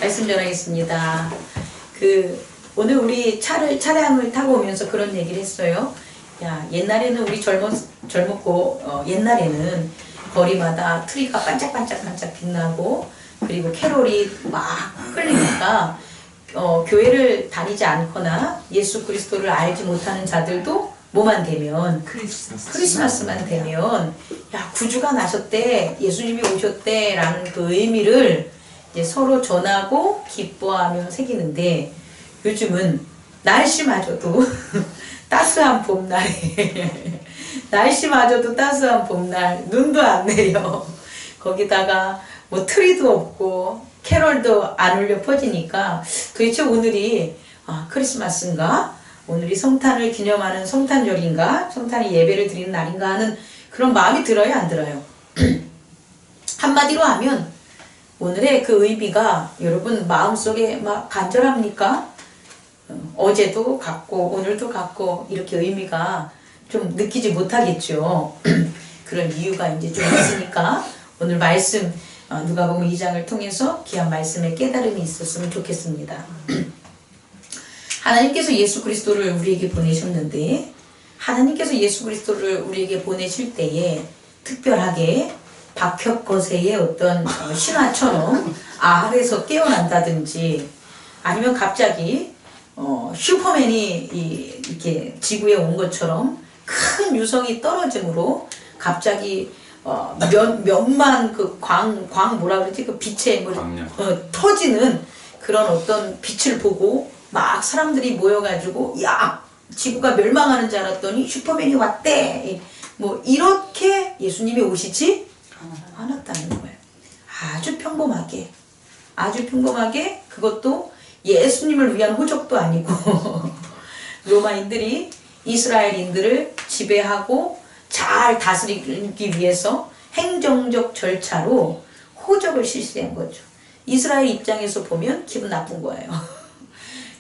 말씀 전하겠습니다. 오늘 우리 차량을 타고 오면서 그런 얘기를 했어요. 야, 옛날에는 우리 젊었고, 옛날에는 거리마다 트리가 반짝반짝 빛나고, 그리고 캐롤이 막 흘리니까, 교회를 다니지 않거나 예수 그리스도를 알지 못하는 자들도 뭐만 되면, 크리스마스만 되면, 야, 구주가 나셨대, 예수님이 오셨대, 라는 그 의미를 이제 서로 전하고 기뻐하며 새기는데, 요즘은 날씨마저도 따스한 봄날에 날씨마저도 따스한 봄날, 눈도 안 내려, 거기다가 뭐 트리도 없고 캐럴도 안 울려 퍼지니까 도대체 오늘이 크리스마스인가? 오늘이 성탄을 기념하는 성탄절인가? 성탄의 예배를 드리는 날인가 하는 그런 마음이 들어요, 안 들어요? 한마디로 하면 오늘의 그 의미가 여러분 마음속에 막 간절합니까? 어제도 같고 오늘도 같고 이렇게 의미가 좀 느끼지 못하겠죠. 그런 이유가 이제 좀 있으니까 오늘 말씀 누가복음 2장을 통해서 귀한 말씀의 깨달음이 있었으면 좋겠습니다. 하나님께서 예수 그리스도를 우리에게 보내셨는데, 하나님께서 예수 그리스도를 우리에게 보내실 때에 특별하게 박혁거세의 어떤 신화처럼 아합에서 깨어난다든지, 아니면 갑자기 슈퍼맨이 이렇게 지구에 온 것처럼 큰 유성이 떨어짐으로 갑자기 몇만 그 광 뭐라 그러지? 그 빛에 터지는 그런 어떤 빛을 보고 막 사람들이 모여가지고 야, 지구가 멸망하는 줄 알았더니 슈퍼맨이 왔대. 뭐 이렇게 예수님이 오시지 않았다는 거예요. 아주 평범하게 그것도 예수님을 위한 호적도 아니고 로마인들이 이스라엘인들을 지배하고 잘 다스리기 위해서 행정적 절차로 호적을 실시한 거죠. 이스라엘 입장에서 보면 기분 나쁜 거예요.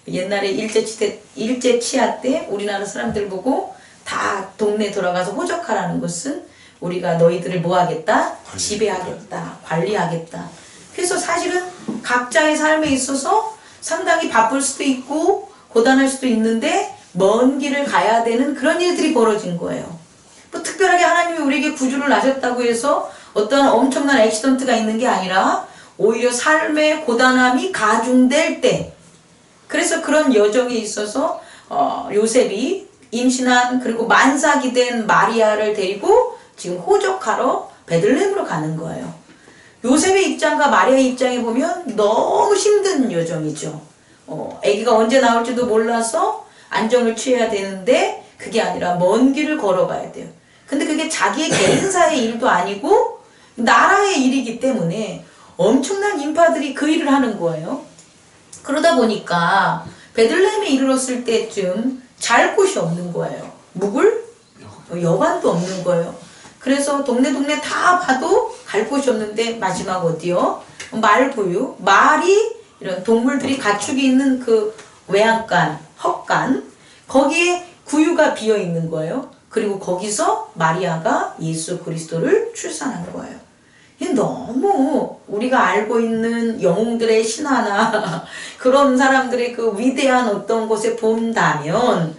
옛날에 일제 치하 때 우리나라 사람들 보고 다 동네 돌아가서 호적하라는 것은 우리가 너희들을 뭐 하겠다? 지배하겠다, 관리하겠다. 그래서 사실은 각자의 삶에 있어서 상당히 바쁠 수도 있고 고단할 수도 있는데 먼 길을 가야 되는 그런 일들이 벌어진 거예요. 뭐 특별하게 하나님이 우리에게 구주를 나셨다고 해서 어떤 엄청난 액시던트가 있는 게 아니라 오히려 삶의 고단함이 가중될 때, 그래서 그런 여정에 있어서 요셉이 임신한 그리고 만삭이 된 마리아를 데리고 지금 호적하러 베들레헴으로 가는 거예요. 요셉의 입장과 마리아의 입장에 보면 너무 힘든 여정이죠. 아기가 언제 나올지도 몰라서 안정을 취해야 되는데 그게 아니라 먼 길을 걸어가야 돼요. 근데 그게 자기의 개인사의 일도 아니고 나라의 일이기 때문에 엄청난 인파들이 그 일을 하는 거예요. 그러다 보니까 베들레헴에 이르렀을 때쯤 잘 곳이 없는 거예요. 묵을 여관도 없는 거예요. 그래서 동네 다 봐도 갈 곳이 없는데 마지막 어디요? 말구유, 말이 이런 동물들이 가축이 있는 그 외양간, 헛간, 거기에 구유가 비어 있는 거예요. 그리고 거기서 마리아가 예수 그리스도를 출산한 거예요. 너무 우리가 알고 있는 영웅들의 신화나 그런 사람들의 그 위대한 어떤 곳에 본다면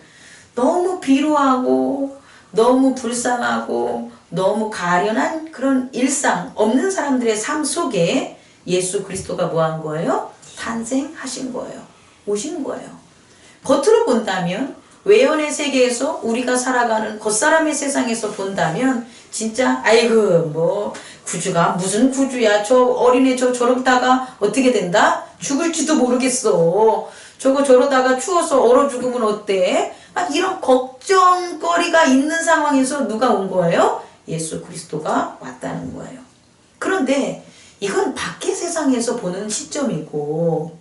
너무 비루하고 너무 불쌍하고 너무 가련한 그런 일상 없는 사람들의 삶 속에 예수 그리스도가 뭐 한 거예요? 탄생하신 거예요. 오신 거예요. 겉으로 본다면 외연의 세계에서 우리가 살아가는 겉사람의 세상에서 본다면 진짜 아이고 뭐 구주가 무슨 구주야, 저 어린애 저러다가 어떻게 된다? 죽을지도 모르겠어. 저러다가 추워서 얼어 죽으면 어때? 막 이런 걱정거리가 있는 상황에서 누가 온 거예요? 예수 그리스도가 왔다는 거예요. 그런데 이건 밖의 세상에서 보는 시점이고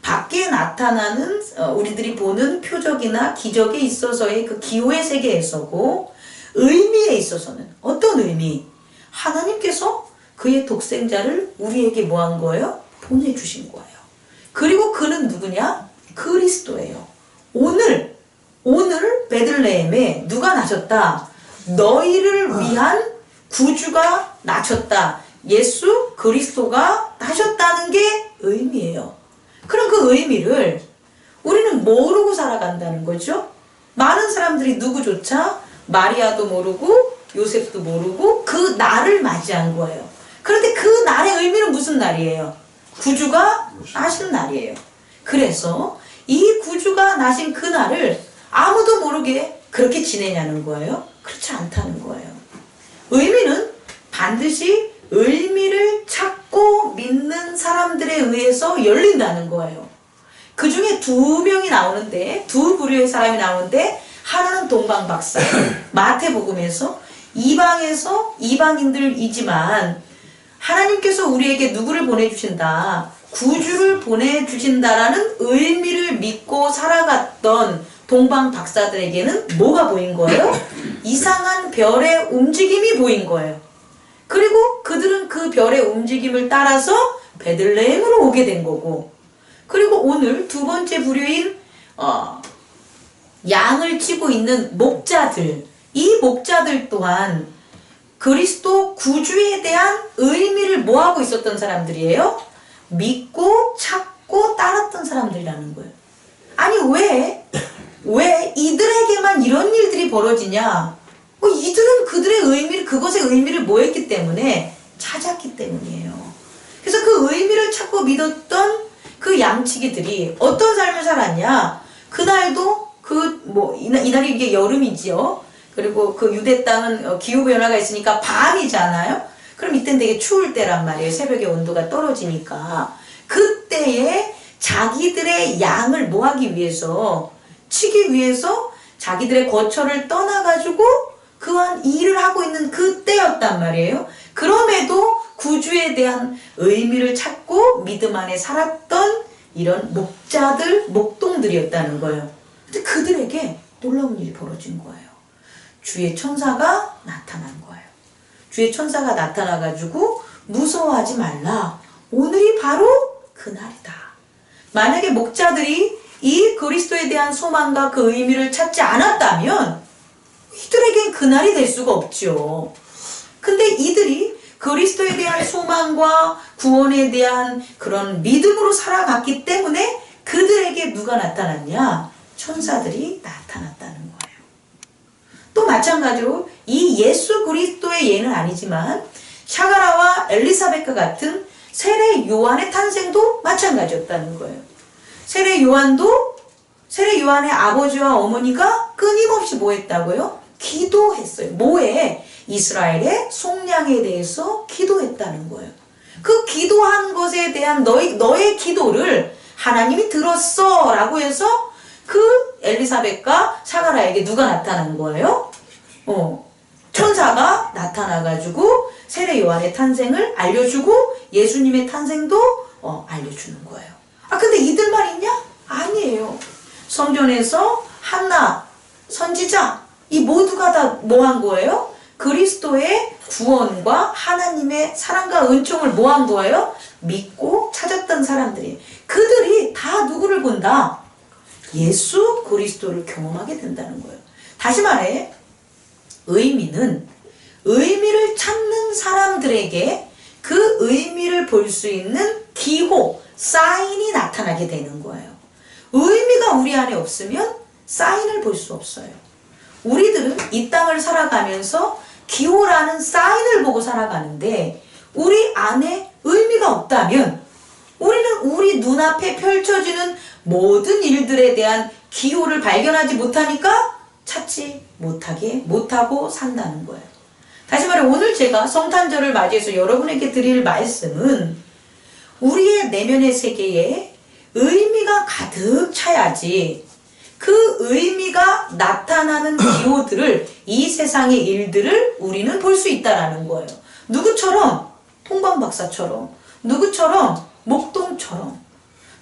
밖에 나타나는 우리들이 보는 표적이나 기적에 있어서의 그 기호의 세계에서고, 의미에 있어서는 어떤 의미? 하나님께서 그의 독생자를 우리에게 뭐 한 거예요? 보내주신 거예요. 그리고 그는 누구냐? 그리스도예요. 오늘 베들레헴에 누가 나셨다? 너희를 위한 구주가 나셨다. 예수 그리스도가 나셨다는 게 의미예요. 그 의미를 우리는 모르고 살아간다는 거죠. 많은 사람들이 누구조차 마리아도 모르고 요셉도 모르고 그 날을 맞이한 거예요. 그런데 그 날의 의미는 무슨 날이에요? 구주가 나신 날이에요. 그래서 이 구주가 나신 그 날을 아무도 모르게 그렇게 지내냐는 거예요. 그렇지 않다는 거예요. 의미는 반드시 의미를 찾고 믿는 사람들에 의해서 열린다는 거예요. 그 중에 두 명이 나오는데, 두 부류의 사람이 나오는데, 하나는 동방박사, 마태복음에서 이방인들이지만 하나님께서 우리에게 누구를 보내주신다, 구주를 보내주신다라는 의미를 믿고 살아갔던 동방박사들에게는 뭐가 보인 거예요? 이상한 별의 움직임이 보인 거예요. 그리고 그들은 그 별의 움직임을 따라서 베들레헴으로 오게 된 거고, 그리고 오늘 두 번째 부류인 양을 치고 있는 목자들, 이 목자들 또한 그리스도 구주에 대한 의미를 뭐하고 있었던 사람들이에요? 믿고 찾고 따랐던 사람들이라는 거예요. 아니 왜 이들에게만 이런 일들이 벌어지냐? 이들은 그들의 의미를, 그것의 의미를 뭐 했기 때문에? 찾았기 때문이에요. 그래서 그 의미를 찾고 믿었던 그 양치기들이 어떤 삶을 살았냐? 그날도 이날이 이게 여름이지요. 그리고 그 유대 땅은 기후변화가 있으니까 밤이잖아요. 그럼 이때는 되게 추울 때란 말이에요. 새벽에 온도가 떨어지니까. 그때에 자기들의 양을 뭐 하기 위해서, 치기 위해서 자기들의 거처를 떠나가지고 그한 일을 하고 있는 그때였단 말이에요. 그럼에도 구주에 대한 의미를 찾고 믿음 안에 살았던 이런 목자들, 목동들이었다는 거예요. 근데 그들에게 놀라운 일이 벌어진 거예요. 주의 천사가 나타난 거예요. 주의 천사가 나타나가지고 무서워하지 말라. 오늘이 바로 그날이다. 만약에 목자들이 이 그리스도에 대한 소망과 그 의미를 찾지 않았다면 이들에겐 그날이 될 수가 없죠. 근데 이들이 그리스도에 대한 소망과 구원에 대한 그런 믿음으로 살아갔기 때문에 그들에게 누가 나타났냐? 천사들이 나타났다는 거예요. 또 마찬가지로 이 예수 그리스도의 예는 아니지만 샤가라와 엘리사벳과 같은 세례 요한의 탄생도 마찬가지였다는 거예요. 세례 요한의 아버지와 어머니가 끊임없이 뭐 했다고요? 기도했어요. 뭐에? 이스라엘의 속량에 대해서 기도했다는 거예요. 그 기도한 것에 대한 너의 기도를 하나님이 들었어 라고 해서 그 엘리사벳과 샤가라에게 누가 나타난 거예요? 천사가 나타나가지고 세례 요한의 탄생을 알려주고 예수님의 탄생도 알려주는 거예요. 근데 이들만 있냐? 아니에요. 성전에서 한나, 선지자, 이 모두가 다 뭐 한 거예요? 그리스도의 구원과 하나님의 사랑과 은총을 뭐 한 거예요? 믿고 찾았던 사람들이. 그들이 다 누구를 본다? 예수 그리스도를 경험하게 된다는 거예요. 다시 말해, 의미는 의미를 찾는 사람들에게 그 의미를 볼 수 있는 기호, 사인이 나타나게 되는 거예요. 의미가 우리 안에 없으면 사인을 볼 수 없어요. 우리들은 이 땅을 살아가면서 기호라는 사인을 보고 살아가는데 우리 안에 의미가 없다면 우리는 우리 눈앞에 펼쳐지는 모든 일들에 대한 기호를 발견하지 못하니까 찾지 못하고 산다는 거예요. 다시 말해 오늘 제가 성탄절을 맞이해서 여러분에게 드릴 말씀은 우리의 내면의 세계에 의미가 가득 차야지 그 의미가 나타나는 기호들을, 이 세상의 일들을 우리는 볼 수 있다라는 거예요. 누구처럼? 통방박사처럼, 누구처럼? 목동처럼,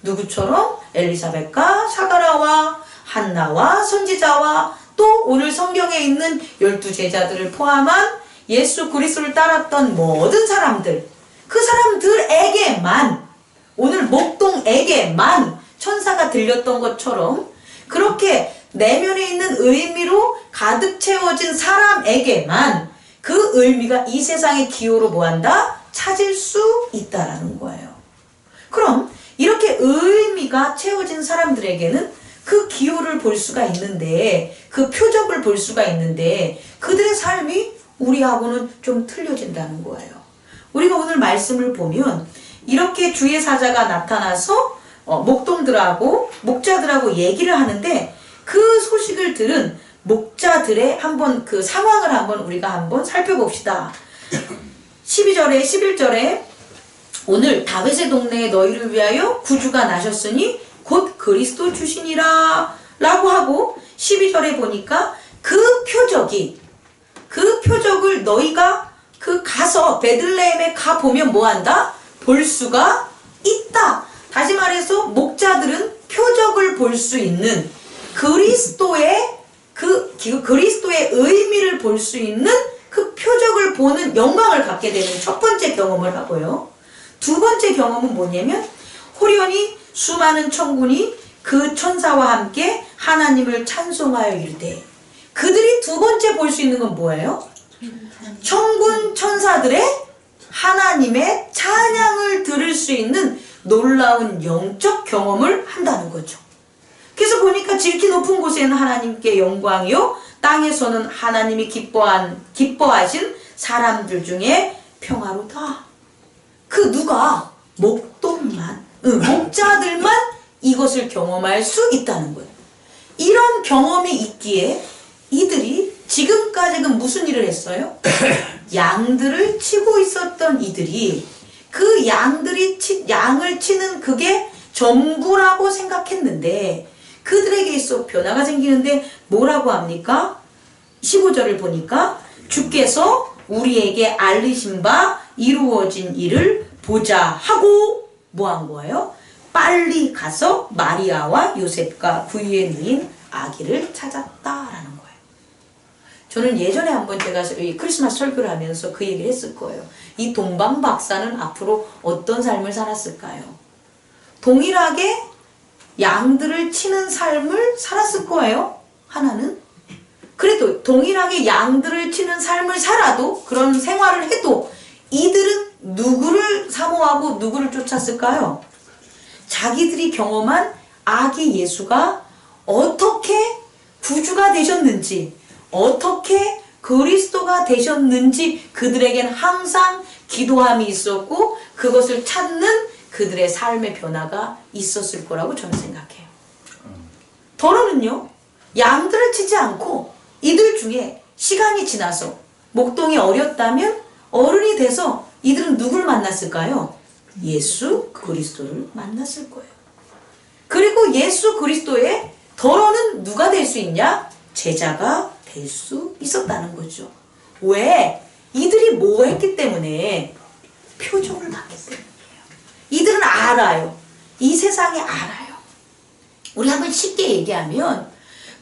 누구처럼? 엘리사벳과 샤가라와 한나와 선지자와 또 오늘 성경에 있는 12제자들을 포함한 예수 그리스도를 따랐던 모든 사람들, 그 사람들에게만, 오늘 목동에게만 천사가 들렸던 것처럼 그렇게 내면에 있는 의미로 가득 채워진 사람에게만 그 의미가 이 세상의 기호로 뭐한다? 찾을 수 있다라는 거예요. 그럼 이렇게 의미 자기가 채워진 사람들에게는 그 기호를 볼 수가 있는데, 그 표적을 볼 수가 있는데, 그들의 삶이 우리하고는 좀 틀려진다는 거예요. 우리가 오늘 말씀을 보면 이렇게 주의 사자가 나타나서 목동들하고 목자들하고 얘기를 하는데, 그 소식을 들은 목자들의 한번 그 상황을 한번 우리가 한번 살펴봅시다. 12절에 11절에 오늘 다윗의 동네에 너희를 위하여 구주가 나셨으니 곧 그리스도 주시니라 라고 하고, 12절에 보니까 그 표적을 너희가 가서 베들레헴에 가보면 뭐한다? 볼 수가 있다. 다시 말해서 목자들은 표적을 볼 수 있는 그리스도의 의미를 볼 수 있는 그 표적을 보는 영광을 갖게 되는 첫 번째 경험을 하고요. 두 번째 경험은 뭐냐면, 호련히 수많은 천군이 그 천사와 함께 하나님을 찬송하여 이르되, 그들이 두 번째 볼 수 있는 건 뭐예요? 천군 천사들의 하나님의 찬양을 들을 수 있는 놀라운 영적 경험을 한다는 거죠. 그래서 보니까 지극히 높은 곳에는 하나님께 영광이요, 땅에서는 하나님이 기뻐하신 사람들 중에 평화로다. 누가? 목자들만 이것을 경험할 수 있다는 거예요. 이런 경험이 있기에 이들이 지금까지는 무슨 일을 했어요? 양들을 치고 있었던 이들이 그 양을 치는 그게 전부라고 생각했는데, 그들에게 있어 변화가 생기는데 뭐라고 합니까? 15절을 보니까 주께서 우리에게 알리신 바 이루어진 일을 보자 하고 뭐 한 거예요? 빨리 가서 마리아와 요셉과 그 위에 누인 아기를 찾았다라는 거예요. 저는 예전에 한번 제가 크리스마스 설교를 하면서 그 얘기를 했을 거예요. 이 동방 박사는 앞으로 어떤 삶을 살았을까요? 동일하게 양들을 치는 삶을 살았을 거예요. 하나는. 그래도 동일하게 양들을 치는 삶을 살아도, 그런 생활을 해도 이들은 누구를 사모하고 누구를 쫓았을까요? 자기들이 경험한 아기 예수가 어떻게 구주가 되셨는지, 어떻게 그리스도가 되셨는지 그들에겐 항상 기도함이 있었고, 그것을 찾는 그들의 삶의 변화가 있었을 거라고 저는 생각해요. 더러는요, 양들을 치지 않고 이들 중에 시간이 지나서 목동이 어렸다면 어른이 돼서 이들은 누굴 만났을까요? 예수 그리스도를 만났을 거예요. 그리고 예수 그리스도의 더러는 누가 될 수 있냐? 제자가 될 수 있었다는 거죠. 왜? 이들이 뭐 했기 때문에? 표적을 받기 때문이에요. 이들은 알아요. 이 세상에 알아요. 우리 한번 쉽게 얘기하면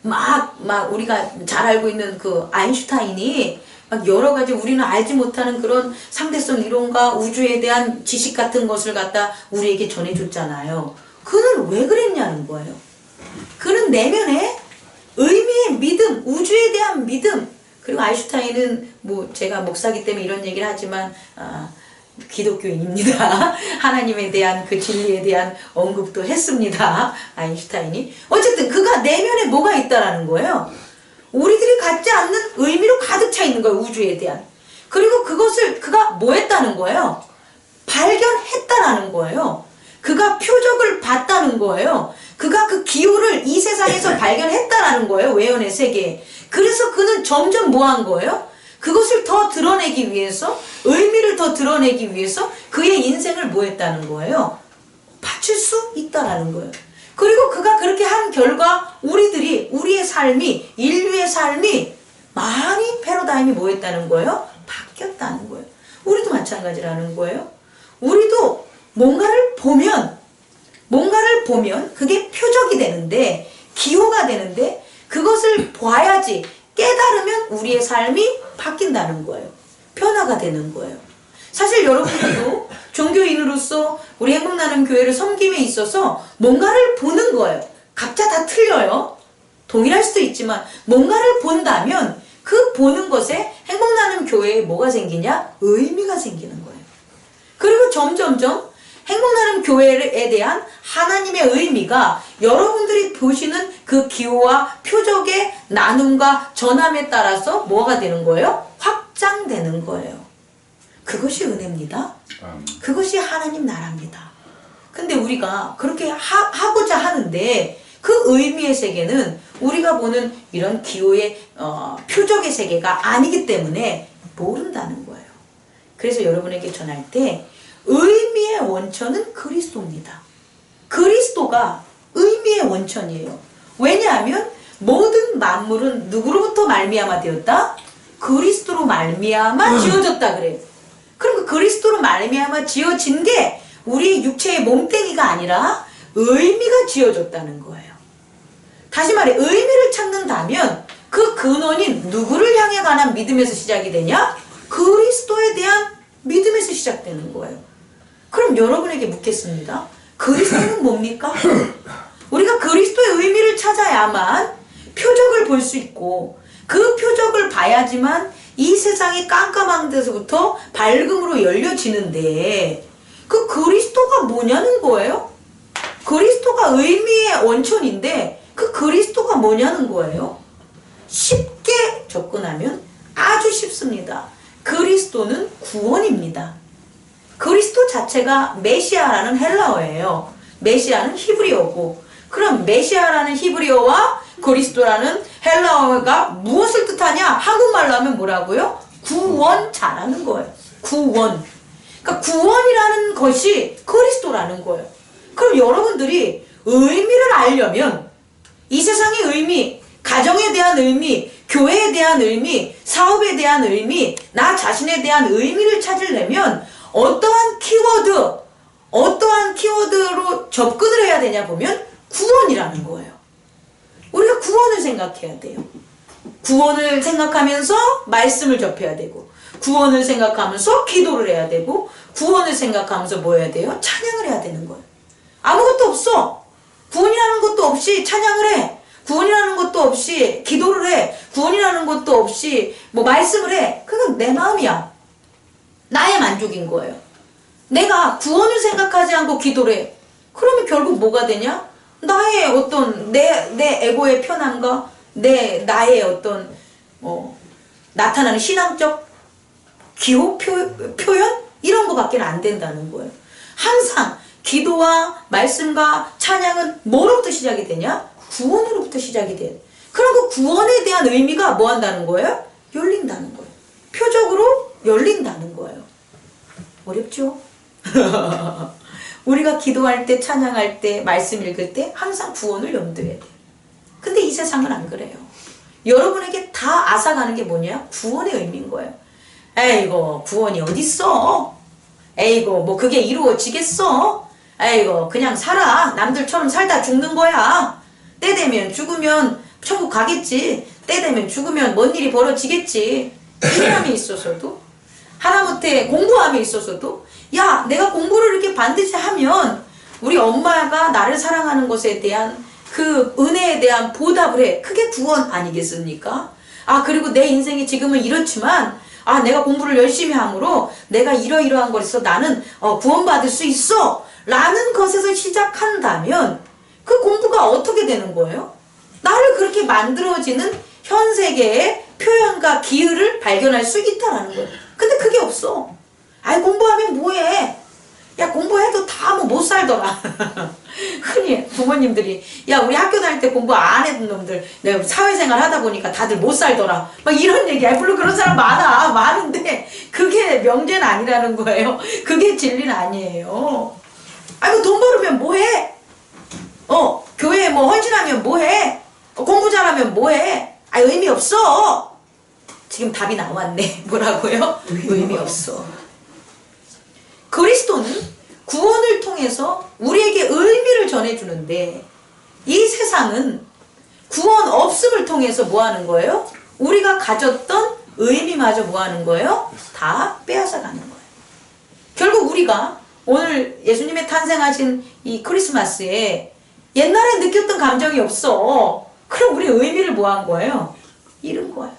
막 우리가 잘 알고 있는 그 아인슈타인이 막 여러 가지 우리는 알지 못하는 그런 상대성 이론과 우주에 대한 지식 같은 것을 갖다 우리에게 전해줬잖아요. 그는 왜 그랬냐는 거예요. 그는 내면에 의미의 믿음, 우주에 대한 믿음, 그리고 아인슈타인은 뭐 제가 목사기 때문에 이런 얘기를 하지만 기독교인입니다. 하나님에 대한 그 진리에 대한 언급도 했습니다. 아인슈타인이. 어쨌든 그가 내면에 뭐가 있다라는 거예요. 우리들이 갖지 않는 의미로 가득 차 있는 거예요. 우주에 대한. 그리고 그것을 그가 뭐 했다는 거예요? 발견했다라는 거예요. 그가 표적을 봤다는 거예요. 그가 그 기호를 이 세상에서 발견했다라는 거예요. 외연의 세계에. 그래서 그는 점점 뭐 한 거예요? 그것을 더 드러내기 위해서, 의미를 더 드러내기 위해서 그의 인생을 뭐 했다는 거예요? 바칠 수 있다라는 거예요. 그리고 그가 그렇게 한 결과 우리의 삶이, 인류의 삶이 많이 패러다임이 뭐 했다는 거예요? 바뀌었다는 거예요. 우리도 마찬가지라는 거예요. 우리도 뭔가를 보면 그게 표적이 되는데, 기호가 되는데, 그것을 봐야지, 깨달으면 우리의 삶이 바뀐다는 거예요. 변화가 되는 거예요. 사실 여러분들도 종교인으로서 우리 행복나눔 교회를 섬김에 있어서 뭔가를 보는 거예요. 각자 다 틀려요. 동일할 수도 있지만 뭔가를 본다면 그 보는 것에 행복나눔 교회에 뭐가 생기냐? 의미가 생기는 거예요. 그리고 점점점 행복나눔 교회에 대한 하나님의 의미가 여러분들이 보시는 그 기호와 표적의 나눔과 전함에 따라서 뭐가 되는 거예요? 확장되는 거예요. 그것이 은혜입니다. 그것이 하나님 나라입니다. 근데 우리가 그렇게 하고자 하는데 그 의미의 세계는 우리가 보는 이런 기호의 표적의 세계가 아니기 때문에 모른다는 거예요. 그래서 여러분에게 전할 때 의미의 원천은 그리스도입니다. 그리스도가 의미의 원천이에요. 왜냐하면 모든 만물은 누구로부터 말미암아 되었다? 그리스도로 말미암아 지어졌다 그래요. 그럼 그 그리스도로 말미암아 지어진 게 우리 육체의 몸뚱이가 아니라 의미가 지어졌다는 거예요. 다시 말해 의미를 찾는다면 그 근원인 누구를 향해 관한 믿음에서 시작이 되냐? 그리스도에 대한 믿음에서 시작되는 거예요. 그럼 여러분에게 묻겠습니다. 그리스도는 뭡니까? 우리가 그리스도의 의미를 찾아야만 표적을 볼 수 있고 그 표적을 봐야지만 이 세상이 깜깜한 데서부터 밝음으로 열려지는데 그 그리스도가 뭐냐는 거예요? 그리스도가 의미의 원천인데 그 그리스도가 뭐냐는 거예요? 쉽게 접근하면 아주 쉽습니다. 그리스도는 구원입니다. 그리스도 자체가 메시아라는 헬라어예요. 메시아는 히브리어고 그럼 메시아라는 히브리어와 그리스도라는 헬라어가 무엇을 뜻하냐? 한국말로 하면 뭐라고요? 구원자라는 거예요. 구원. 그러니까 구원이라는 것이 그리스도라는 거예요. 그럼 여러분들이 의미를 알려면 이 세상의 의미, 가정에 대한 의미, 교회에 대한 의미, 사업에 대한 의미, 나 자신에 대한 의미를 찾으려면 어떠한 키워드로 접근을 해야 되냐 보면 구원이라는 거예요. 우리가 구원을 생각해야 돼요. 구원을 생각하면서 말씀을 접해야 되고 구원을 생각하면서 기도를 해야 되고 구원을 생각하면서 뭐 해야 돼요? 찬양을 해야 되는 거예요. 아무것도 없어. 구원이라는 것도 없이 찬양을 해. 구원이라는 것도 없이 기도를 해. 구원이라는 것도 없이 뭐 말씀을 해. 그건 내 마음이야. 나의 만족인 거예요. 내가 구원을 생각하지 않고 기도를 해. 그러면 결국 뭐가 되냐? 나의 어떤 내 에고의 편함과 나의 어떤 나타나는 신앙적 기호 표현 이런 거밖에 안 된다는 거예요. 항상 기도와 말씀과 찬양은 뭐로부터 시작이 되냐? 구원으로부터 시작이 돼. 그럼 그 구원에 대한 의미가 뭐 한다는 거예요? 열린다는 거예요. 표적으로 열린다는 거예요. 어렵죠? 우리가 기도할 때, 찬양할 때, 말씀 읽을 때 항상 구원을 염두에 돼요. 근데 이 세상은 안 그래요. 여러분에게 다 앗아가는 게 뭐냐? 구원의 의미인 거예요. 에이고 구원이 어딨어? 에이고 뭐 그게 이루어지겠어? 에이고 그냥 살아. 남들처럼 살다 죽는 거야. 때 되면 죽으면 천국 가겠지. 때 되면 죽으면 뭔 일이 벌어지겠지. 신함이 있어서도 하나못해 공부함이 있어서도 야 내가 공부를 이렇게 반드시 하면 우리 엄마가 나를 사랑하는 것에 대한 그 은혜에 대한 보답을 해. 그게 구원 아니겠습니까? 아 그리고 내 인생이 지금은 이렇지만 아 내가 공부를 열심히 함으로 내가 이러이러한 것에서 나는 구원받을 수 있어 라는 것에서 시작한다면 그 공부가 어떻게 되는 거예요? 나를 그렇게 만들어지는 현 세계의 표현과 기회를 발견할 수 있다라는 거예요. 근데 그게 없어. 아이 공부하면 뭐해? 야 공부해도 다 뭐 못 살더라. 흔히 부모님들이 야 우리 학교 다닐 때 공부 안 했던 놈들 내가 사회생활 하다 보니까 다들 못 살더라 막 이런 얘기. 물론 그런 사람 많은데 그게 명제는 아니라는 거예요. 그게 진리는 아니에요. 아이고 돈 벌으면 뭐해? 교회에 뭐 헌신하면 뭐해? 공부 잘하면 뭐해? 아 의미 없어. 지금 답이 나왔네. 뭐라고요? 의미 없어. 그리스도는 구원을 통해서 우리에게 의미를 전해주는데 이 세상은 구원 없음을 통해서 뭐 하는 거예요? 우리가 가졌던 의미마저 뭐 하는 거예요? 다 빼앗아 가는 거예요. 결국 우리가 오늘 예수님의 탄생하신 이 크리스마스에 옛날에 느꼈던 감정이 없어. 그럼 우리 의미를 뭐 한 거예요? 잃은 거예요.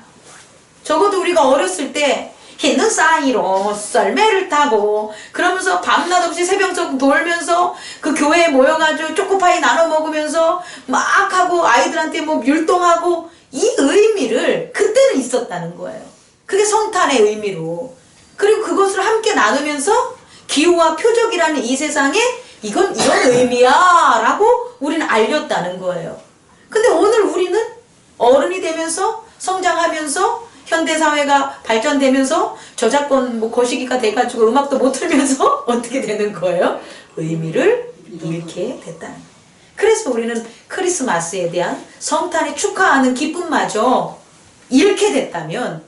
적어도 우리가 어렸을 때 흰눈 사이로 썰매를 타고 그러면서 밤낮 없이 새벽적 돌면서 그 교회에 모여가지고 초코파이 나눠 먹으면서 막 하고 아이들한테 뭐 율동하고 이 의미를 그때는 있었다는 거예요. 그게 성탄의 의미로. 그리고 그것을 함께 나누면서 기호와 표적이라는 이 세상에 이건 이런 의미야 라고 우리는 알렸다는 거예요. 근데 오늘 우리는 어른이 되면서 성장하면서 현대사회가 발전되면서 저작권 뭐 거시기가 돼가지고 음악도 못 틀면서 어떻게 되는 거예요? 의미를 잃게 됐다는 거예요. 그래서 우리는 크리스마스에 대한 성탄에 축하하는 기쁨마저 잃게 됐다면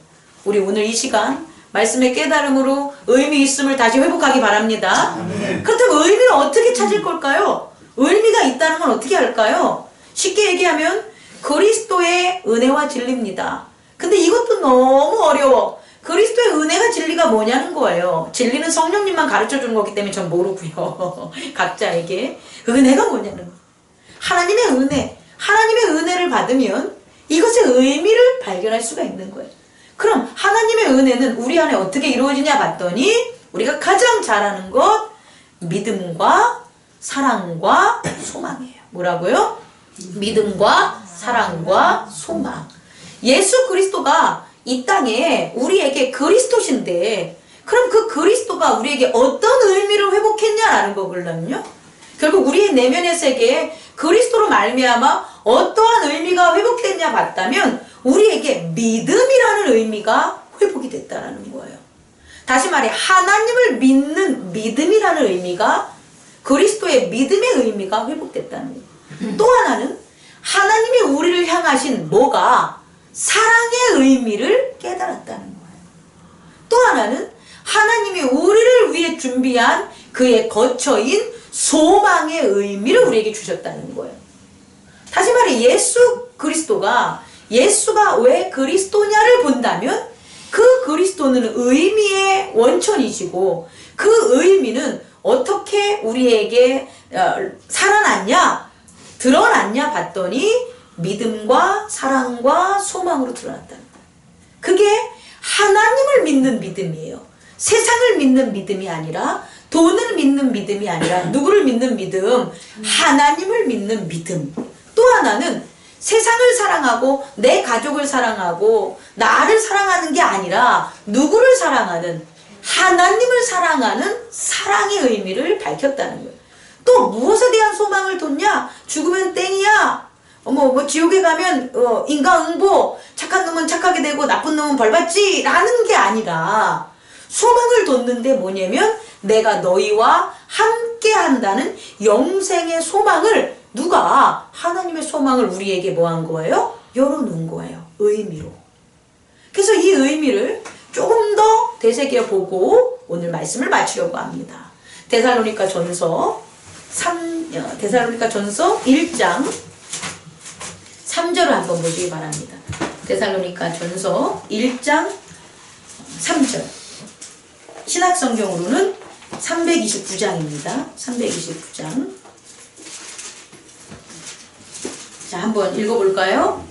우리 오늘 이 시간 말씀의 깨달음으로 의미 있음을 다시 회복하기 바랍니다. 그렇다면 의미를 어떻게 찾을 걸까요? 의미가 있다는 건 어떻게 할까요? 쉽게 얘기하면 그리스도의 은혜와 진리입니다. 근데 이것도 너무 어려워. 그리스도의 은혜가 진리가 뭐냐는 거예요. 진리는 성령님만 가르쳐주는 거기 때문에 전 모르고요. 각자에게. 은혜가 뭐냐는 거예요. 하나님의 은혜. 하나님의 은혜를 받으면 이것의 의미를 발견할 수가 있는 거예요. 그럼 하나님의 은혜는 우리 안에 어떻게 이루어지냐 봤더니 우리가 가장 잘 아는 것 믿음과 사랑과 소망이에요. 뭐라고요? 믿음과 사랑과 소망. 예수 그리스도가 이 땅에 우리에게 그리스도신데 그럼 그 그리스도가 우리에게 어떤 의미를 회복했냐라는 거거든요. 결국 우리의 내면의 세계에 그리스도로 말미암아 어떠한 의미가 회복됐냐 봤다면 우리에게 믿음이라는 의미가 회복이 됐다는 거예요. 다시 말해 하나님을 믿는 믿음이라는 의미가 그리스도의 믿음의 의미가 회복됐다는 거예요. 또 하나는 하나님이 우리를 향하신 뭐가 사랑의 의미를 깨달았다는 거예요. 또 하나는 하나님이 우리를 위해 준비한 그의 거처인 소망의 의미를 우리에게 주셨다는 거예요. 다시 말해 예수 그리스도가 예수가 왜 그리스도냐를 본다면 그 그리스도는 의미의 원천이시고 그 의미는 어떻게 우리에게 살아났냐 드러났냐 봤더니 믿음과 사랑과 소망으로 드러났다는 거예요. 그게 하나님을 믿는 믿음이에요. 세상을 믿는 믿음이 아니라 돈을 믿는 믿음이 아니라 누구를 믿는 믿음? 하나님을 믿는 믿음. 또 하나는 세상을 사랑하고 내 가족을 사랑하고 나를 사랑하는 게 아니라 누구를 사랑하는 하나님을 사랑하는 사랑의 의미를 밝혔다는 거예요. 또 무엇에 대한 소망을 뒀냐? 죽으면 땡이야. 뭐 지옥에 가면 인과응보, 착한 놈은 착하게 되고 나쁜 놈은 벌받지 라는 게 아니라 소망을 뒀는데 뭐냐면 내가 너희와 함께 한다는 영생의 소망을 누가 하나님의 소망을 우리에게 뭐 한 거예요? 열어놓은 거예요. 의미로. 그래서 이 의미를 조금 더 되새겨 보고 오늘 말씀을 마치려고 합니다. 데살로니가 전서 1장 3절을 한번 보시기 바랍니다. 데살로니가 전서 1장 3절. 신학성경으로는 329장입니다. 329장. 자, 한번 읽어볼까요?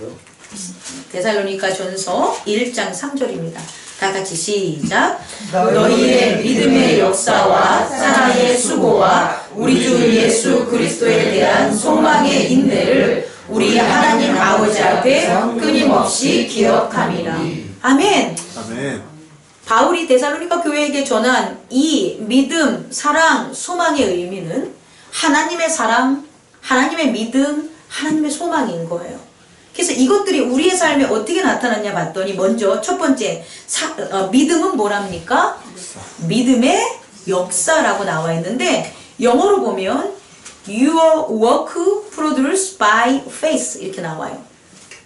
데살로니가 전서 1장 3절입니다. 다 같이 시작. 너희의 믿음의 역사와 사랑의 수고와 우리 주 예수 그리스도에 대한 소망의 인내를 우리 하나님 아버지 앞에 끊임없이 기억함이라. 아멘. 아멘. 바울이 데살로니가 교회에게 전한 이 믿음, 사랑, 소망의 의미는 하나님의 사랑, 하나님의 믿음, 하나님의 소망인 거예요. 그래서 이것들이 우리의 삶에 어떻게 나타났냐 봤더니 먼저 첫 번째 믿음은 뭐랍니까? 믿음의 역사라고 나와 있는데 영어로 보면 Your work produced by faith 이렇게 나와요.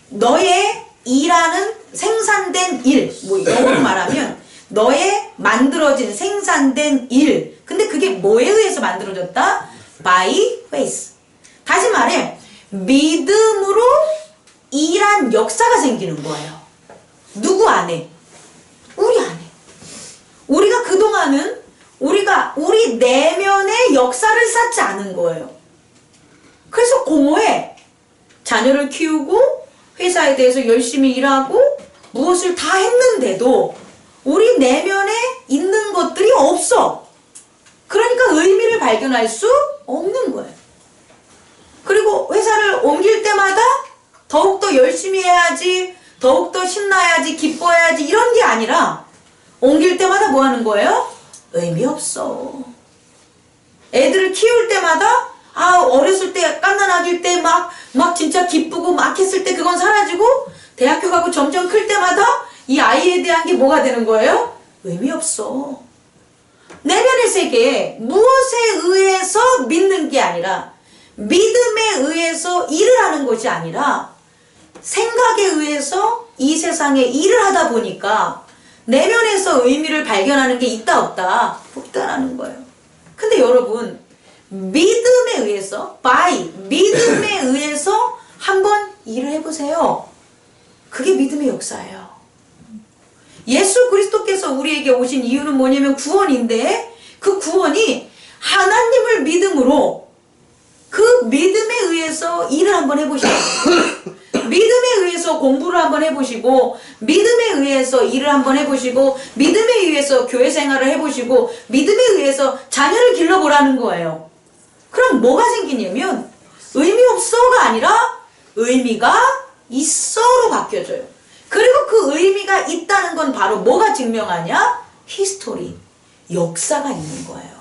너의 일하는 생산된 일, 뭐 영어로 말하면 너의 만들어진 생산된 일. 근데 그게 뭐에 의해서 만들어졌다? By faith. 다시 말해 믿음으로 일한 역사가 생기는 거예요. 누구 안에? 우리 안에. 우리가 그동안은 우리 내면의 역사를 쌓지 않은 거예요. 그래서 공허해. 자녀를 키우고 회사에 대해서 열심히 일하고 무엇을 다 했는데도 우리 내면에 있는 것들이 없어. 그러니까 의미를 발견할 수 없는 거예요. 그리고 회사를 옮길 때마다 더욱더 열심히 해야지, 더욱더 신나야지, 기뻐야지 이런 게 아니라 옮길 때마다 뭐 하는 거예요? 의미 없어. 애들을 키울 때마다 어렸을 때 갓난아기일 때 막 진짜 기쁘고 막 했을 때 그건 사라지고 대학교 가고 점점 클 때마다 이 아이에 대한 게 뭐가 되는 거예요? 의미 없어. 내면의 세계에 무엇에 의해서 믿는 게 아니라 믿음에 의해서 일을 하는 것이 아니라 생각에 의해서 이 세상에 일을 하다 보니까 내면에서 의미를 발견하는 게 있다 없다? 없다라는 거예요. 근데 여러분 믿음에 의해서 믿음에 의해서 한번 일을 해보세요. 그게 믿음의 역사예요. 예수 그리스도께서 우리에게 오신 이유는 뭐냐면 구원인데 그 구원이 하나님을 믿음으로 그 믿음에 의해서 일을 한번 해보시고 믿음에 의해서 공부를 한번 해보시고 믿음에 의해서 일을 한번 해보시고 믿음에 의해서 교회 생활을 해보시고 믿음에 의해서 자녀를 길러보라는 거예요. 그럼 뭐가 생기냐면 의미 없어가 아니라 의미가 있어로 바뀌어져요. 그리고 그 의미가 있다는 건 바로 뭐가 증명하냐? 히스토리, 역사가 있는 거예요.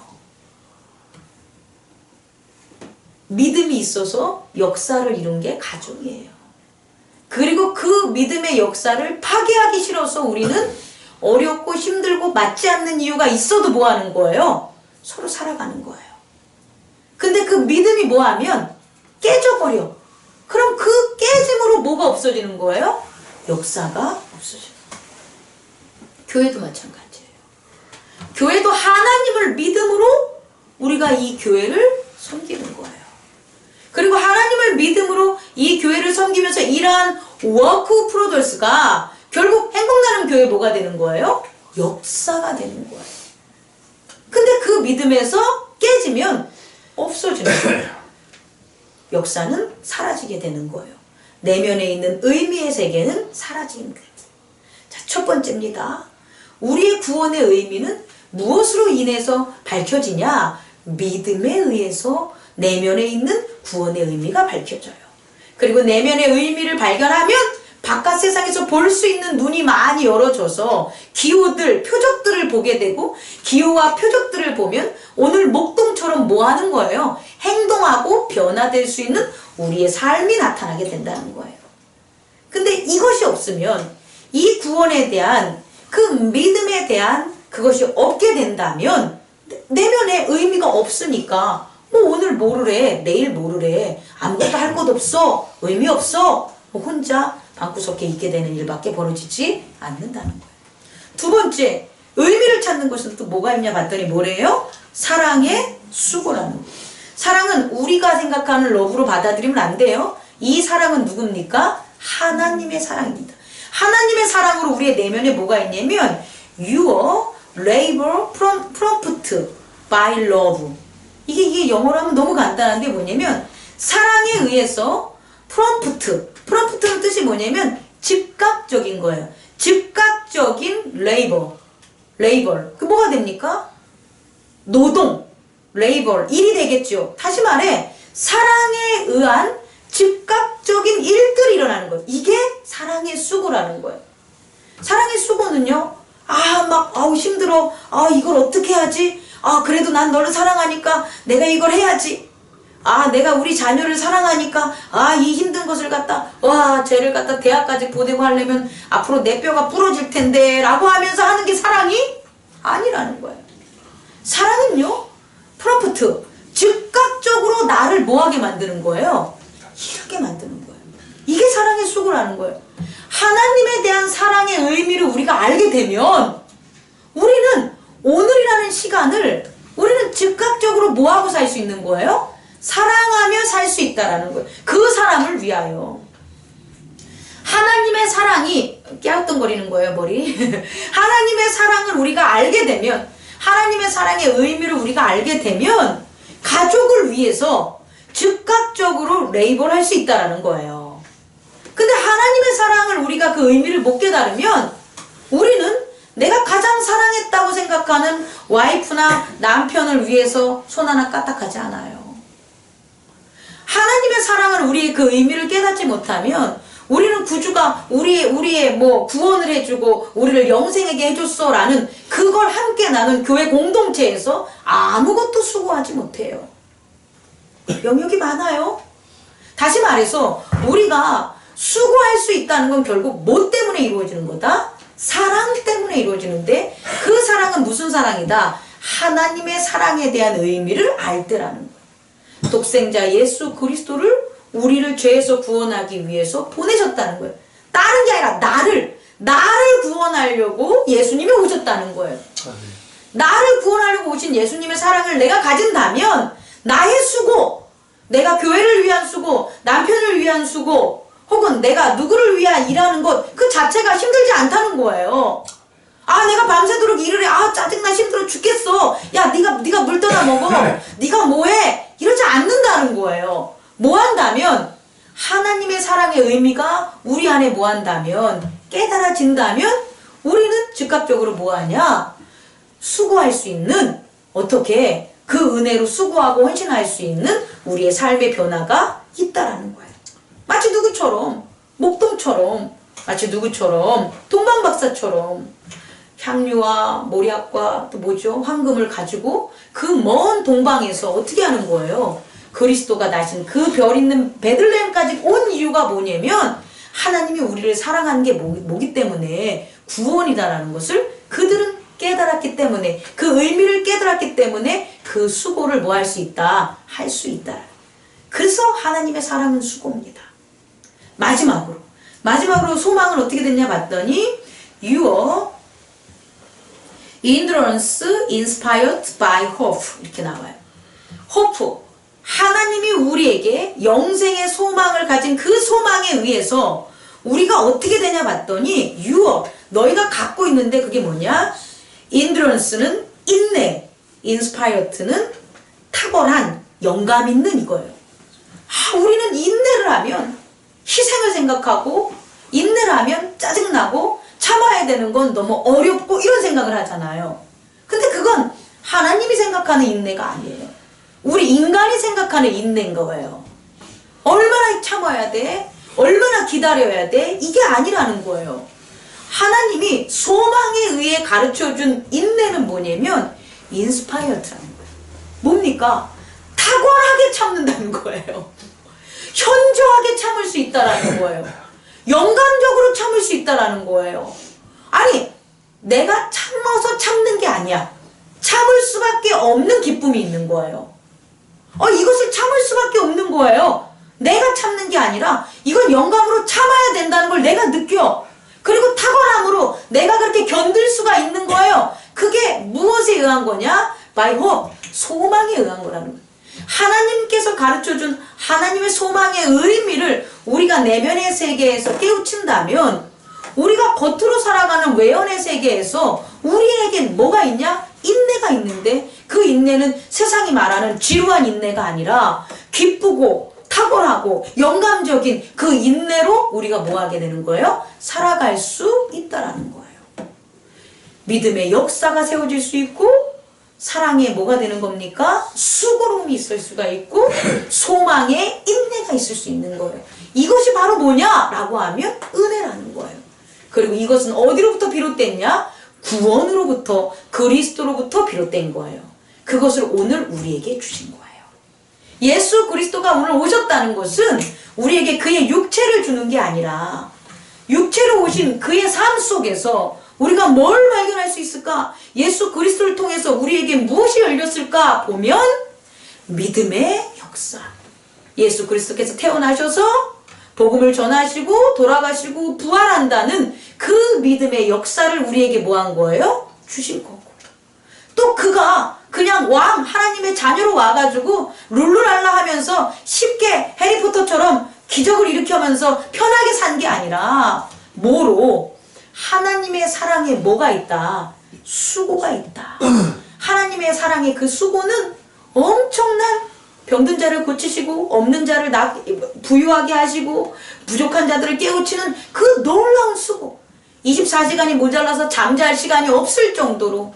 믿음이 있어서 역사를 이룬 게 가족이에요. 그리고 그 믿음의 역사를 파괴하기 싫어서 우리는 어렵고 힘들고 맞지 않는 이유가 있어도 뭐 하는 거예요? 서로 살아가는 거예요. 근데 그 믿음이 뭐 하면 깨져버려. 그럼 그 깨짐으로 뭐가 없어지는 거예요? 역사가 없어져요. 교회도 마찬가지예요. 교회도 하나님을 믿음으로 우리가 이 교회를 섬기는 거예요. 그리고 하나님을 믿음으로 이 교회를 섬기면서 이러한 워크 프로듀스가 결국 행복나는 교회 뭐가 되는 거예요? 역사가 되는 거예요. 근데 그 믿음에서 깨지면 없어지는 거예요. 역사는 사라지게 되는 거예요. 내면에 있는 의미의 세계는 사라지는 거예요. 자, 첫 번째입니다. 우리의 구원의 의미는 무엇으로 인해서 밝혀지냐? 믿음에 의해서 내면에 있는 구원의 의미가 밝혀져요. 그리고 내면의 의미를 발견하면 바깥 세상에서 볼 수 있는 눈이 많이 열어져서 기호들, 표적들을 보게 되고 기호와 표적들을 보면 오늘 목동처럼 뭐 하는 거예요? 행동하고 변화될 수 있는 우리의 삶이 나타나게 된다는 거예요. 근데 이것이 없으면 이 구원에 대한 그 믿음에 대한 그것이 없게 된다면 내면에 의미가 없으니까 뭐 오늘 모르래, 내일 모르래, 아무것도 할 것 없어, 의미 없어, 뭐 혼자 방구석에 있게 되는 일밖에 벌어지지 않는다는 거예요. 두 번째, 의미를 찾는 것은 또 뭐가 있냐 봤더니 뭐래요? 사랑의 수고라는 거예요. 사랑은 우리가 생각하는 러브로 받아들이면 안 돼요. 이 사랑은 누굽니까? 하나님의 사랑입니다. 하나님의 사랑으로 우리의 내면에 뭐가 있냐면 Your labor prompt by love. 이게 영어로 하면 너무 간단한데 뭐냐면 사랑에 의해서 프롬프트는 뜻이 뭐냐면 즉각적인 거예요. 즉각적인 레이버. 그 뭐가 됩니까? 노동, 레이버, 일이 되겠죠. 다시 말해 사랑에 의한 즉각적인 일들이 일어나는 거예요. 이게 사랑의 수고라는 거예요. 사랑의 수고는요. 힘들어. 이걸 어떻게 하지? 그래도 난 너를 사랑하니까 내가 이걸 해야지. 내가 우리 자녀를 사랑하니까 이 힘든 것을 쟤를 갖다 대학까지 보내고 하려면 앞으로 내 뼈가 부러질 텐데 라고 하면서 하는 게 사랑이 아니라는 거예요. 사랑은요, 프롬프트, 즉각적으로 나를 뭐하게 만드는 거예요? 일하게 만드는 거예요. 이게 사랑의 수고라는 거예요. 하나님에 대한 사랑의 의미를 우리가 알게 되면 우리는 오늘이라는 시간을 우리는 즉각적으로 뭐하고 살 수 있는 거예요? 사랑하며 살 수 있다라는 거예요. 그 사람을 위하여. 하나님의 사랑이 깨우뚱거리는 거예요, 머리. 하나님의 사랑을 우리가 알게 되면, 하나님의 사랑의 의미를 우리가 알게 되면 가족을 위해서 즉각적으로 레이버를 할 수 있다라는 거예요. 근데 하나님의 사랑을 우리가 그 의미를 못 깨달으면 우리는 내가 가장 사랑했다고 생각하는 와이프나 남편을 위해서 손 하나 까딱하지 않아요. 하나님의 사랑을 우리의 그 의미를 깨닫지 못하면 우리는 구주가 우리의 뭐 구원을 해주고 우리를 영생하게 해줬어 라는 그걸 함께 나눈 교회 공동체에서 아무것도 수고하지 못해요. 영역이 많아요. 다시 말해서 우리가 수고할 수 있다는 건 결국 뭐 때문에 이루어지는 거다? 사랑 때문에 이루어지는데 그 사랑은 무슨 사랑이다? 하나님의 사랑에 대한 의미를 알 때라는 거예요. 독생자 예수 그리스도를 우리를 죄에서 구원하기 위해서 보내셨다는 거예요. 다른 게 아니라 나를 구원하려고 예수님이 오셨다는 거예요. 나를 구원하려고 오신 예수님의 사랑을 내가 가진다면 나의 수고, 내가 교회를 위한 수고, 남편을 위한 수고, 혹은 내가 누구를 위한 일하는 것 그 자체가 힘들지 않다는 거예요. 아, 내가 밤새도록 일을 해. 아, 짜증나, 힘들어 죽겠어. 야, 네가 물 떠나 먹어. 네가 뭐해? 이러지 않는다는 거예요. 뭐 한다면 하나님의 사랑의 의미가 우리 안에 뭐 한다면 깨달아진다면 우리는 즉각적으로 뭐 하냐? 수고할 수 있는, 어떻게 그 은혜로 수고하고 헌신할 수 있는 우리의 삶의 변화가 있다라는 거예요. 마치 누구처럼, 목동처럼, 마치 누구처럼, 동방박사처럼 향유와 모략과 또 뭐죠? 황금을 가지고 그 먼 동방에서 어떻게 하는 거예요? 그리스도가 나신 그 별 있는 베들레헴까지 온 이유가 뭐냐면 하나님이 우리를 사랑하는 게 뭐기 때문에 구원이다라는 것을 그들은 깨달았기 때문에, 그 의미를 깨달았기 때문에 그 수고를 뭐 할 수 있다? 할 수 있다. 그래서 하나님의 사랑은 수고입니다. 마지막으로 소망은 어떻게 됐냐 봤더니 Your endurance inspired by hope 이렇게 나와요. hope, 하나님이 우리에게 영생의 소망을 가진 그 소망에 의해서 우리가 어떻게 되냐 봤더니 your, 너희가 갖고 있는데 그게 뭐냐? endurance는 인내, inspired는 탁월한, 영감 있는 이거예요. 우리는 인내를 하면 희생을 생각하고, 인내를 하면 짜증나고 참아야 되는 건 너무 어렵고 이런 생각을 하잖아요. 근데 그건 하나님이 생각하는 인내가 아니에요. 우리 인간이 생각하는 인내인 거예요. 얼마나 참아야 돼? 얼마나 기다려야 돼? 이게 아니라는 거예요. 하나님이 소망에 의해 가르쳐준 인내는 뭐냐면 인스파이어드라는 거예요. 뭡니까? 탁월하게 참는다는 거예요. 현저하게 참을 수 있다라는 거예요. 영감적으로 참을 수 있다라는 거예요. 아니, 내가 참아서 참는 게 아니야. 참을 수밖에 없는 기쁨이 있는 거예요. 이것을 참을 수밖에 없는 거예요. 내가 참는 게 아니라 이건 영감으로 참아야 된다는 걸 내가 느껴. 그리고 탁월함으로 내가 그렇게 견딜 수가 있는 거예요. 그게 무엇에 의한 거냐? By hope, 소망에 의한 거라는 거예요. 하나님께서 가르쳐준 하나님의 소망의 의미를 우리가 내면의 세계에서 깨우친다면 우리가 겉으로 살아가는 외연의 세계에서 우리에겐 뭐가 있냐? 인내가 있는데 그 인내는 세상이 말하는 지루한 인내가 아니라 기쁘고 탁월하고 영감적인 그 인내로 우리가 뭐 하게 되는 거예요? 살아갈 수 있다라는 거예요. 믿음의 역사가 세워질 수 있고 사랑에 뭐가 되는 겁니까? 수고로움이 있을 수가 있고 소망에 인내가 있을 수 있는 거예요. 이것이 바로 뭐냐? 라고 하면 은혜라는 거예요. 그리고 이것은 어디로부터 비롯됐냐? 구원으로부터, 그리스도로부터 비롯된 거예요. 그것을 오늘 우리에게 주신 거예요. 예수 그리스도가 오늘 오셨다는 것은 우리에게 그의 육체를 주는 게 아니라 육체로 오신 그의 삶 속에서 우리가 뭘 발견할 수 있을까? 예수 그리스도를 통해서 우리에게 무엇이 열렸을까? 보면 믿음의 역사. 예수 그리스도께서 태어나셔서 복음을 전하시고 돌아가시고 부활한다는 그 믿음의 역사를 우리에게 뭐 한 거예요? 주신 거고. 또 그가 그냥 왕 하나님의 자녀로 와가지고 룰루랄라 하면서 쉽게 해리포터처럼 기적을 일으켜면서 편하게 산 게 아니라 뭐로? 하나님의 사랑에 뭐가 있다? 수고가 있다. 하나님의 사랑의 그 수고는 엄청난 병든 자를 고치시고 없는 자를 부유하게 하시고 부족한 자들을 깨우치는 그 놀라운 수고. 24시간이 모자라서 잠잘 시간이 없을 정도로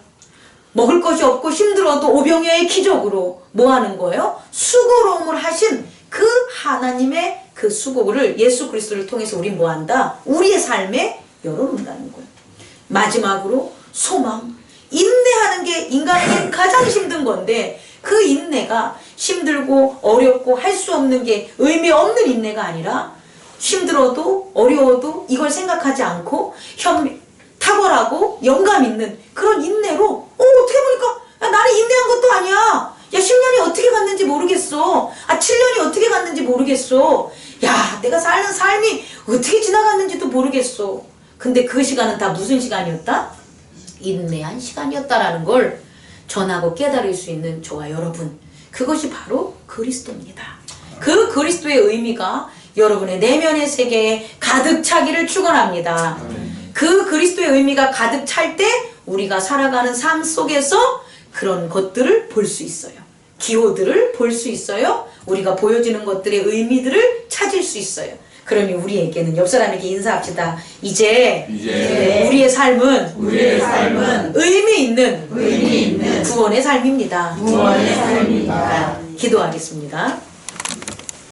먹을 것이 없고 힘들어도 오병이어의 기적으로 뭐 하는 거예요? 수고로움을 하신 그 하나님의 그 수고를 예수 그리스도를 통해서 우리 뭐 한다? 우리의 삶에 열어놓는다는 거예요. 마지막으로 소망. 인내하는 게 인간에게 가장 힘든 건데 그 인내가 힘들고 어렵고 할 수 없는 게 의미 없는 인내가 아니라 힘들어도 어려워도 이걸 생각하지 않고 탁월하고 영감 있는 그런 인내로 어떻게 보니까 야, 나는 인내한 것도 아니야. 야 10년이 어떻게 갔는지 모르겠어. 7년이 어떻게 갔는지 모르겠어. 야 내가 사는 삶이 어떻게 지나갔는지도 모르겠어. 근데 그 시간은 다 무슨 시간이었다? 인내한 시간이었다라는 걸 전하고 깨달을 수 있는 저와 여러분, 그것이 바로 그리스도입니다. 그 그리스도의 의미가 여러분의 내면의 세계에 가득 차기를 축원합니다. 그 그리스도의 의미가 가득 찰 때 우리가 살아가는 삶 속에서 그런 것들을 볼 수 있어요. 기호들을 볼 수 있어요. 우리가 보여지는 것들의 의미들을 찾을 수 있어요. 그러니 우리에게는 옆 사람에게 인사합시다. 이제 우리의 삶은 의미 있는 구원의 삶입니다. 구원의 삶입니다. 기도하겠습니다.